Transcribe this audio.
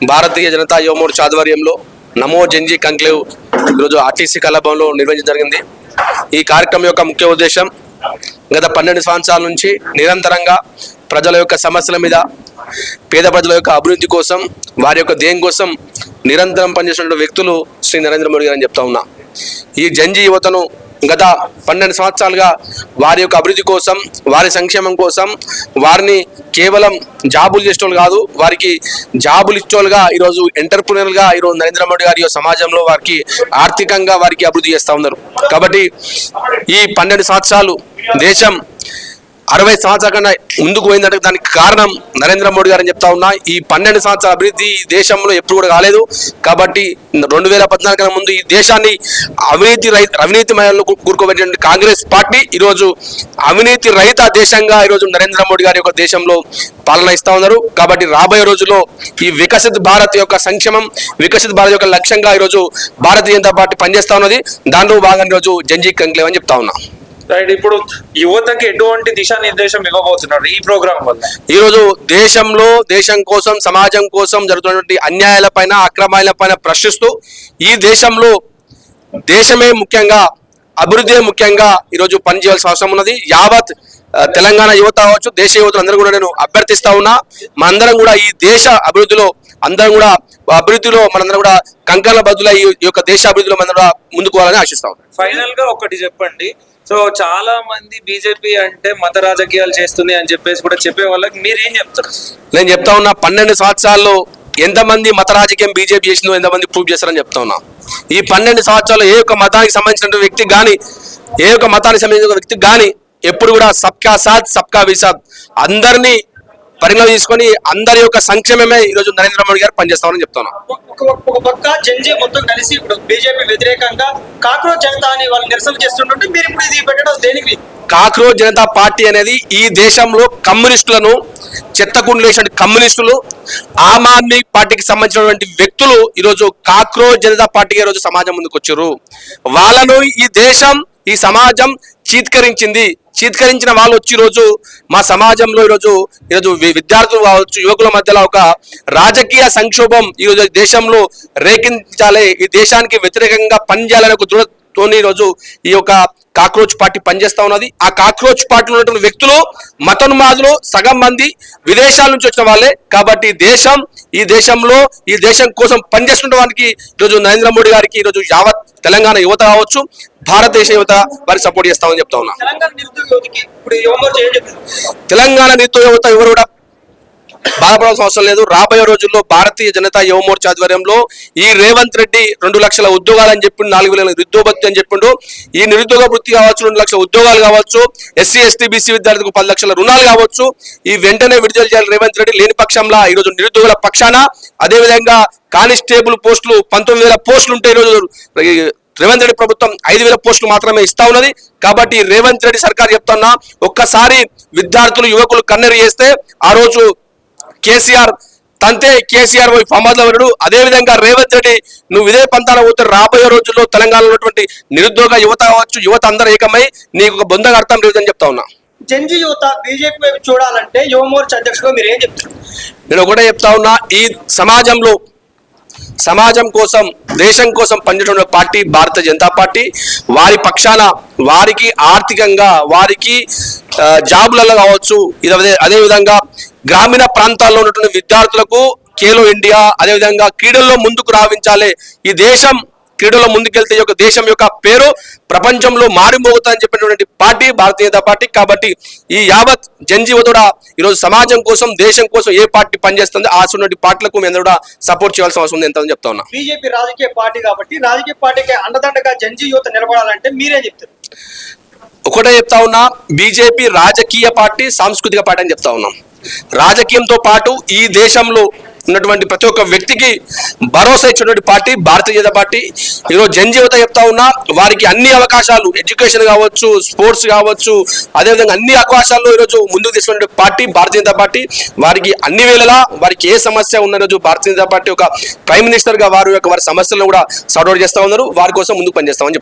భారతీయ జనతా యువ మోర్చా ఆధ్వర్యంలో నమో జెన్జీ కంక్లేవ్ ఈరోజు ఆర్టీసీ కళాభవన్లో నిర్వహించడం జరిగింది. ఈ కార్యక్రమం యొక్క ముఖ్య ఉద్దేశం గత 12 సంవత్సరాల నుంచి నిరంతరంగా ప్రజల యొక్క సమస్యల మీద, పేద ప్రజల యొక్క అభివృద్ధి కోసం, వారి యొక్క ధ్యేయం కోసం నిరంతరం పనిచేస్తున్న వ్యక్తులు శ్రీ నరేంద్ర మోడీ గారు అని చెప్తా ఉన్నా. ఈ జెన్జీ యువతను గత 12 సంవత్సరాలుగా వారి యొక్క అభివృద్ధి కోసం, వారి సంక్షేమం కోసం, వారిని కేవలం జాబులు చేసేవాళ్ళు కాదు, వారికి జాబులు ఇచ్చేవాళ్ళుగా ఈరోజు ఎంటర్ప్రినర్గా ఈరోజు నరేంద్ర మోడీ గారి సమాజంలో వారికి ఆర్థికంగా వారికి అభివృద్ధి చేస్తూ ఉన్నారు. కాబట్టి ఈ 12 సంవత్సరాలు దేశం 60 సంవత్సరాల కన్నా ముందుకు పోయిందంటే దానికి కారణం నరేంద్ర మోడీ గారు అని చెప్తా ఉన్నా. ఈ 12 సంవత్సరాల అభివృద్ధి ఈ దేశంలో ఎప్పుడు కూడా కాలేదు. కాబట్టి 2014 కన్నా ముందు ఈ దేశాన్ని అవినీతి మయంలో కూరుకోబెట్టిన కాంగ్రెస్ పార్టీ ఈరోజు అవినీతి రహిత దేశంగా ఈరోజు నరేంద్ర మోడీ గారి యొక్క దేశంలో పాలన ఇస్తా ఉన్నారు. కాబట్టి రాబోయే రోజుల్లో ఈ వికసిత్ భారత్ యొక్క సంక్షేమం, వికసిత్ భారత్ యొక్క లక్ష్యంగా ఈరోజు భారతీయ జనతా పార్టీ పనిచేస్తా ఉన్నది. దాంట్లో భాగంగా ఈరోజు జెన్జీ కంక్లేవ్ అని చెప్తా ఉన్నా. రైట్. ఇప్పుడు యువతకి ఎటువంటి దిశానిర్దేశం ఇవ్వబోతున్నారు ఈ ప్రోగ్రామ్ వల్ల? ఈరోజు దేశంలో దేశం కోసం, సమాజం కోసం జరుగుతున్నటువంటి అన్యాయాలపైన, అక్రమాలపైన ప్రశ్నిస్తూ ఈ దేశంలో దేశమే ముఖ్యంగా, అభివృద్ధి ముఖ్యంగా ఈరోజు పనిచేయాల్సిన అవసరం ఉన్నది. యావత్ తెలంగాణ యువత కావచ్చు, దేశ యువతలు అందరూ కూడా నేను అభ్యర్థిస్తా ఉన్నా. మనందరం కూడా ఈ దేశ అభివృద్ధిలో మనందరం కూడా కంకణ బదుల ఈ యొక్క దేశ అభివృద్ధిలో మనందరం కూడా ముందుకు పోవాలని ఆశిస్తా ఉన్నాం. ఫైనల్ గా ఒకటి చెప్పండి. సో చాలా మంది బీజేపీ అంటే మత రాజకీయాలు చేస్తుంది అని చెప్పేసి కూడా చెప్పే వాళ్ళకి మీరేం చెప్తారు? నేను చెప్తా ఉన్నా, 12 సంవత్సరాల్లో ఎంతమంది మత రాజకీయం బీజేపీ చేసిందో ఎంతమంది ప్రూవ్ చేస్తారని చెప్తా ఉన్నా. ఈ 12 సంవత్సరాల్లో ఏ ఒక్క మతానికి సంబంధించిన వ్యక్తి కానీ, ఏ ఒక్క మతానికి సంబంధించిన వ్యక్తి కానీ ఎప్పుడు కూడా సబ్కా సాత్ సబ్కా విసాత్ అందరినీ పరిగణలో తీసుకొని అందరి యొక్క సంక్షేమమే ఈరోజు నరేంద్ర మోడీ గారు పనిచేస్తామని చెప్తున్నా. ఒక పక్క జెన్జీ మొత్తం కలిసి ఇప్పుడు బీజేపీ వ్యతిరేకంగా కాక్రోచ్ జనతా అని వాళ్ళు నిరసన చేస్తుంటే మీరు ఇప్పుడు ఇది పెట్టడం దేనికి? కాక్రోచ్ జనతా పార్టీ అనేది ఈ దేశంలో కమ్యూనిస్టులను, చెత్తకుండు వేసిన కమ్యూనిస్టులు, ఆమ్ ఆద్మీ పార్టీకి సంబంధించినటువంటి వ్యక్తులు ఈరోజు కాక్రోచ్ జనతా పార్టీకి ఈరోజు సమాజం ముందుకు వచ్చారు. వాళ్ళను ఈ దేశం, ఈ సమాజం చీత్కరించిన వాళ్ళు వచ్చి ఈరోజు మా సమాజంలో ఈరోజు విద్యార్థులు కావచ్చు, యువకుల మధ్యలో ఒక రాజకీయ సంక్షోభం ఈరోజు దేశంలో రేకించాలి, ఈ దేశానికి వ్యతిరేకంగా పనిచేయాలనే ఒక దృఢతోని ఈరోజు ఈ యొక్క కాక్రోచ్ పార్టీ పనిచేస్తా ఉన్నది. ఆ కాక్రోచ్ పార్టీలో ఉన్నటువంటి వ్యక్తులు, మతోన్మాదులు సగం మంది విదేశాల నుంచి వచ్చిన వాళ్ళే. కాబట్టి ఈ దేశం కోసం పనిచేస్తున్న వారికి ఈరోజు నరేంద్ర మోడీ గారికి ఈరోజు యావత్ తెలంగాణ యువత కావచ్చు, భారతదేశ యువత వారికి సపోర్ట్ చేస్తామని చెప్తా ఉన్నా. తెలంగాణ నిరుద్యోగ యువత ఎవరు కూడా బాధపడాల్సిన అవసరం లేదు. రాబోయే రోజుల్లో భారతీయ జనతా యువ మోర్చా ఆధ్వర్యంలో ఈ రేవంత్ రెడ్డి 2 లక్షల ఉద్యోగాలు అని చెప్పిండు, 4,000 నిరుద్యోగ భృతి అని చెప్పిండు. ఈ నిరుద్యోగ వృత్తి కావచ్చు, 2 లక్షల ఉద్యోగాలు కావచ్చు, ఎస్సీ ఎస్టీ బీసీ విద్యార్థులకు 10 లక్షల రుణాలు కావచ్చు, ఈ వెంటనే విడుదల చేయాలి రేవంత్ రెడ్డి. లేని పక్షంలో ఈరోజు నిరుద్యోగుల పక్షాన, అదేవిధంగా కానిస్టేబుల్ పోస్టులు 19,000 పోస్టులు ఉంటే ఈరోజు రేవంత్ రెడ్డి ప్రభుత్వం 5,000 పోస్టులు మాత్రమే ఇస్తా ఉన్నది. కాబట్టి రేవంత్ రెడ్డి సర్కార్ చెప్తున్నా, ఒక్కసారి విద్యార్థులు, యువకులు కన్నెరు చేస్తే ఆ రోజు కేసీఆర్ పోయి ఫమాద్లో వరుడు. అదేవిధంగా రేవంత్ రెడ్డి నువ్వు ఇదే పంతాన పోతే రాబోయే రోజుల్లో తెలంగాణలో ఉన్నటువంటి నిరుద్యోగ యువత కావచ్చు, యువత అందరూ ఏకమై నీకు ఒక బొందగా అర్థం లేదని చెప్తా ఉన్నా. జెన్జీ యువత బీజేపీ వైపు చూడాలంటే యువ మోర్చా అధ్యక్షుడు మీరు ఏం చెప్తారు? నేను ఒకటే చెప్తా ఉన్నా, ఈ సమాజం కోసం, దేశం కోసం పనిచేస్తున్న పార్టీ భారతీయ జనతా పార్టీ. వారి పక్షాన వారికి ఆర్థికంగా, వారికి జాబులలో కావచ్చు, అదేవిధంగా గ్రామీణ ప్రాంతాల్లో ఉన్నటువంటి విద్యార్థులకు ఖేలో ఇండియా, అదేవిధంగా క్రీడల్లో ముందుకు రావించాలి. ఈ దేశం క్రీడలో ముందుకెళ్తే యొక్క దేశం యొక్క పేరు ప్రపంచంలో మారిమోగుతుందని చెప్పినటువంటి పార్టీ భారతీయ జనతా పార్టీ. కాబట్టి ఈ యావత్ జెన్జీ కూడా ఈరోజు సమాజం కోసం, దేశం కోసం ఏ పార్టీ పనిచేస్తుంది ఆ పార్టీలకు మేము కూడా సపోర్ట్ చేయాల్సిన అవసరం ఉంది ఎంతని చెప్తా ఉన్నా. బీజేపీ రాజకీయ పార్టీ కాబట్టి రాజకీయ పార్టీకి అండదండగా జెన్జీ యువత నిలబడాలంటే మీరేం చెప్తారు? ఒకటే చెప్తా ఉన్నా, బీజేపీ రాజకీయ పార్టీ, సాంస్కృతిక పార్టీ అని చెప్తా ఉన్నాం. రాజకీయంతో పాటు ఈ దేశంలో ఉన్నటువంటి ప్రతి ఒక్క వ్యక్తికి భరోసా ఇచ్చినటువంటి పార్టీ భారతీయ జనతా పార్టీ. ఈరోజు జెన్జీ యువత చెప్తా ఉన్నా, వారికి అన్ని అవకాశాలు, ఎడ్యుకేషన్ కావచ్చు, స్పోర్ట్స్ కావచ్చు, అదేవిధంగా అన్ని అవకాశాల్లో ఈరోజు ముందుకు తీసుకునే పార్టీ భారతీయ జనతా పార్టీ. వారికి అన్ని వేళలా వారికి ఏ సమస్య ఉన్న రోజు భారతీయ జనతా పార్టీ ఒక ప్రైమ్ మినిస్టర్గా వారి సమస్యలను కూడా సార్ట్ అవుట్ చేస్తూ ఉన్నారు. వారి కోసం ముందుకు పనిచేస్తామని చెప్తాం.